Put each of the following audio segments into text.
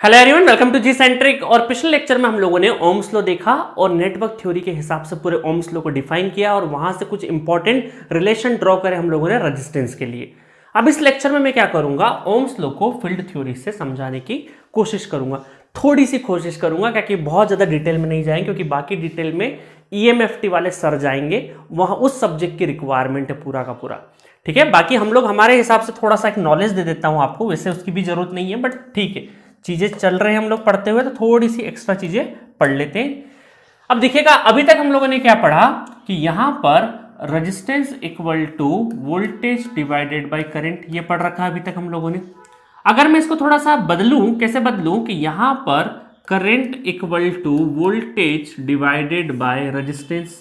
Hello everyone, welcome to G Centric. और पिछले lecture में हम लोगों ने ओम्स लॉ देखा और नेटवर्क थ्योरी के हिसाब से पूरे ओम्स लॉ को डिफाइन किया और वहां से कुछ इंपॉर्टेंट रिलेशन ड्रॉ करे हम लोगों ने रेजिस्टेंस के लिए। अब इस लेक्चर में मैं क्या करूंगा, ओम्स लॉ को फील्ड थ्योरी से समझाने की कोशिश करूंगा, थोड़ी सी कोशिश करूंगा, क्योंकि बहुत ज्यादा डिटेल में नहीं जाएंगे, क्योंकि बाकी डिटेल में ईएमएफटी वाले सर जाएंगे, वहां उस सब्जेक्ट की रिक्वायरमेंट है पूरा का पूरा। ठीक है, बाकी हम लोग हमारे हिसाब से थोड़ा सा एक नॉलेज दे देता हूं आपको, वैसे उसकी भी जरूरत नहीं है, बट ठीक है, चीजें चल रहे हैं हम लोग पढ़ते हुए तो थोड़ी सी एक्स्ट्रा चीजें पढ़ लेते हैं। अब देखिएगा, अभी तक हम लोगों ने क्या पढ़ा कि यहां पर resistance equal to voltage divided by current, ये पढ़ रखा है अभी तक हम लोगों ने। अगर मैं इसको थोड़ा सा बदलूं, कैसे बदलूं कि यहां पर current equal to voltage divided by resistance,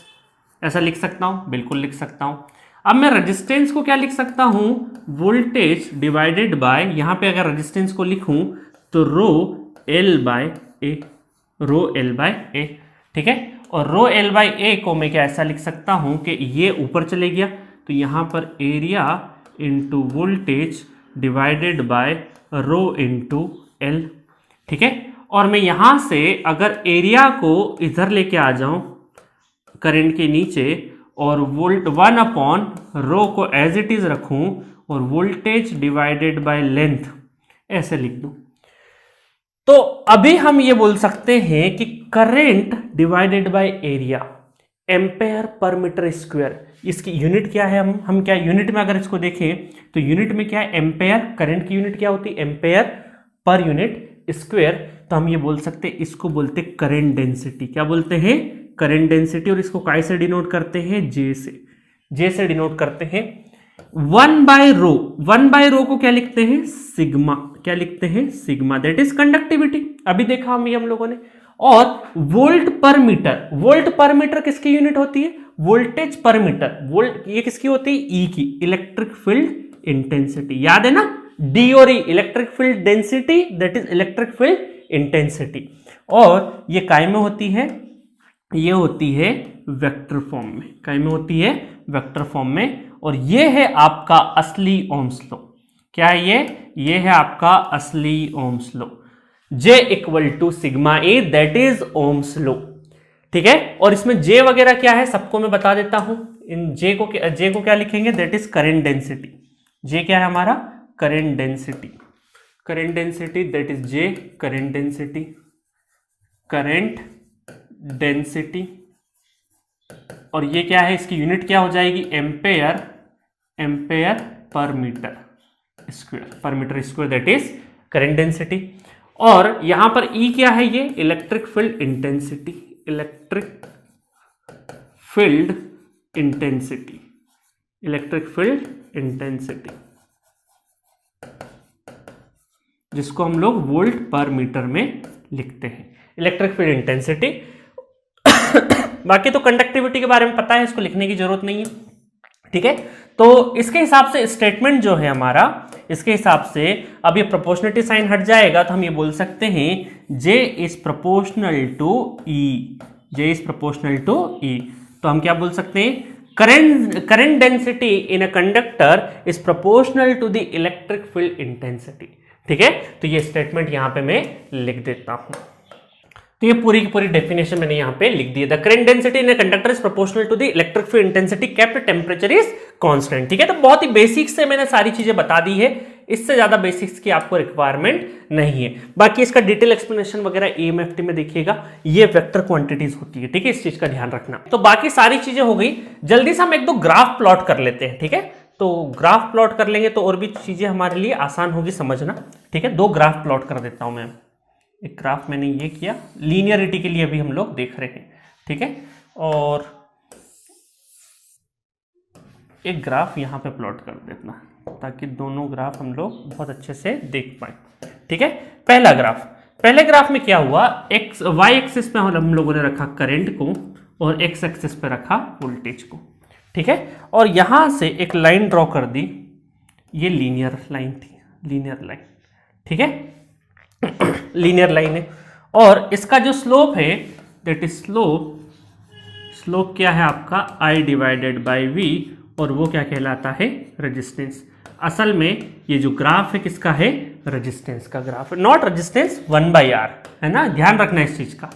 ऐसा लिख सकता हूं, बिल्कुल लिख सकता हूं। अब मैं रेजिस्टेंस को क्या लिख सकता हूं, वोल्टेज डिवाइडेड बाय, यहां पे अगर रेजिस्टेंस को लिखूं तो rho L by A, rho L by A. ठीक है, और रो एल बाय ए को मैं क्या ऐसा लिख सकता हूं कि ये ऊपर चले गया तो यहां पर area into voltage divided by rho into L. ठीक है, और मैं यहां से अगर एरिया को इधर लेके आ जाऊं करंट के नीचे और वोल्ट 1 अपॉन रो को एज इट इज रखूं और वोल्टेज डिवाइडेड बाय लेंथ ऐसे लिख दूं, तो अभी हम ये बोल सकते हैं कि current divided by area ampere per metre square, इसकी यूनिट क्या है, हम क्या यूनिट में अगर इसको देखें तो यूनिट में क्या है, एम्पेयर। करंट की यूनिट क्या होती है, एम्पेयर पर यूनिट स्क्वायर। तो हम ये बोल सकते हैं, इसको बोलते हैं करंट डेंसिटी। क्या बोलते हैं, करंट डेंसिटी। और इसको काय से डिनोट करते हैं, जे से, जे से डिनोट करते हैं। 1 बाय रो, 1 बाय रो को क्या लिखते हैं, सिग्मा। क्या लिखते हैं, सिग्मा, दैट इज कंडक्टिविटी। अभी देखा हम लोगों ने। और वोल्ट पर मीटर, वोल्ट पर मीटर किसकी यूनिट होती है, वोल्टेज पर मीटर। वोल्ट ये किसकी होती है, ई की, इलेक्ट्रिक फील्ड इंटेंसिटी। याद है ना, डी और E, electric field density that is electric field intensity. और ये काय में होती है, ये होती है वेक्टर फॉर्म में। काय में होती है, वेक्टर फॉर्म में। और ये है आपका असली ओम्स लॉ। क्या है ये है आपका असली Ohm's law. J equal to sigma A, that is Ohm's law. ठीक है, और इसमें J वगैरह क्या है सबको मैं बता देता हूं। इन J को क्या लिखेंगे, that is current density. J क्या है हमारा, current density. Current density that is J, current density, current density. और ये क्या है, इसकी यूनिट क्या हो जाएगी, ampere, ampere per metre square, per metre square, that is current density. और यहां पर E क्या है, ये electric field intensity, electric field intensity, electric field intensity, जिसको हम लोग वोल्ट पर मीटर में लिखते हैं, इलेक्ट्रिक फील्ड इंटेंसिटी। बाकी तो कंडक्टिविटी के बारे में पता है, इसको लिखने की जरूरत नहीं है। ठीक है, तो इसके हिसाब से स्टेटमेंट जो है हमारा, इसके हिसाब से अब ये प्रोपोर्शनलिटी साइन हट जाएगा तो हम ये बोल सकते हैं J is proportional to E, J is proportional to E। तो हम क्या बोल सकते हैं, current density in a conductor is proportional to the electric field intensity. ठीक है, तो ये स्टेटमेंट यहां पे मैं लिख देता हूं। तो ये पूरी की पूरी डेफिनेशन मैंने यहां पे लिख दी है। The current density in a conductor is proportional to the electric field intensity kept temperature is constant. ठीक है, तो बहुत ही बेसिक्स से मैंने सारी चीजें बता दी है, इससे ज्यादा बेसिक्स की आपको रिक्वायरमेंट नहीं है। बाकी इसका डिटेल एक्सप्लेनेशन वगैरह ईएमएफटी में देखिएगा, ये वेक्टर क्वांटिटीज होती है। ठीक है, इस चीज का ध्यान रखना। तो बाकी सारी चीजें हो गई, जल्दी से हम एक दो ग्राफ प्लॉट कर लेते हैं। ठीक है, तो ग्राफ प्लॉट कर लेंगे तो और भी चीजें हमारे लिए आसान होगी समझना। ठीक है, दो ग्राफ प्लॉट कर देता हूं मैं। एक ग्राफ मैंने ये किया, लीनियरिटी के लिए अभी हम लोग देख रहे हैं। ठीक है, और एक ग्राफ यहां पे प्लॉट कर देना ताकि दोनों ग्राफ हम लोग बहुत अच्छे से देख पाए। ठीक है, पहला ग्राफ, पहले ग्राफ में क्या हुआ, एक्स वाई एक्सिस पे हम लोगों ने रखा करंट को और एक्स एक्सिस पे रखा वोल्टेज को। ठीक है, और यहां से एक लाइन ड्रॉ कर दी, ये लीनियर लाइन थी, लीनियर लाइन। ठीक है, लीनियर लाइन है। और इसका जो स्लोप है दैट इज स्लोप क्या है आपका, I डिवाइडेड बाई V, और वो क्या कहलाता है, रेजिस्टेंस। असल में ये जो ग्राफ है किसका है, रेजिस्टेंस का ग्राफ है, नॉट रेजिस्टेंस 1/R, है ना, ध्यान रखना इस चीज का,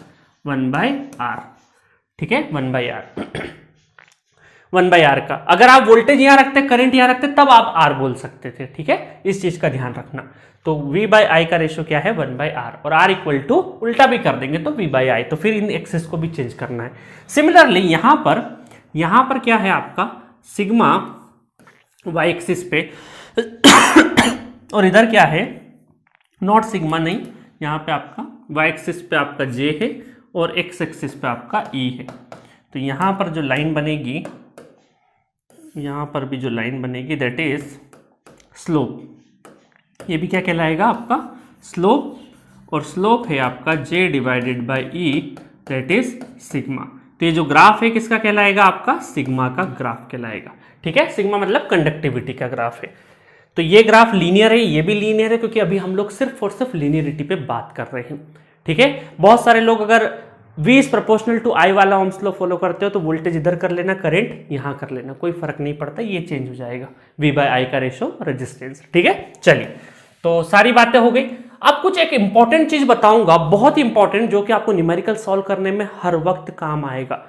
1/R, ठीक है, 1/R 1/R का। अगर आप वोल्टेज यहां रखते, करंट यहां रखते, तब आप R बोल सकते थे, ठीक है, इस चीज का ध्यान रखना। तो V/I का रेशियो क्या है, 1/R, और R इक्वल टू उल्टा भी कर देंगे तो V/I, तो फिर इन एक्सेस को भी चेंज करना है। सिमिलरली यहां पर क्या है आपका सिग्मा y एक्सिस पे और इधर क्या है, नॉट सिग्मा नहीं, यहाँ पे आपका y एक्सिस पे आपका J है और x एक्सिस पे आपका E है। तो यहाँ पर जो लाइन बनेगी, यहाँ पर भी जो लाइन बनेगी दैट इज स्लोप, ये भी क्या कहलाएगा आपका स्लोप, और स्लोप है आपका J divided by E that is sigma. तो ये जो ग्राफ है किसका कहलाएगा, आपका सिग्मा का ग्राफ कहलाएगा, ठीक है, सिग्मा मतलब कंडक्टिविटी का ग्राफ है। तो ये ग्राफ लीनियर है, ये भी लीनियर है, क्योंकि अभी हम लोग सिर्फ और सिर्फ लीनियरिटी पे बात कर रहे हैं, ठीक है। बहुत सारे लोग अगर V is proportional to I वाला ओम्स लॉ फॉलो करते हो तो वोल्टेज इधर कर लेना, करंट यहां कर लेना, कोई फर्क नहीं पड़ता, ये चेंज हो जाएगा, V/I का रेशो रेजिस्टेंस, ठीक है। चलिए, तो सारी बातें हो गई। अब कुछ एक इंपॉर्टेंट चीज बताऊंगा, बहुत ही इंपॉर्टेंट, जो कि आपको न्यूमेरिकल सॉल्व करने में हर वक्त काम आएगा।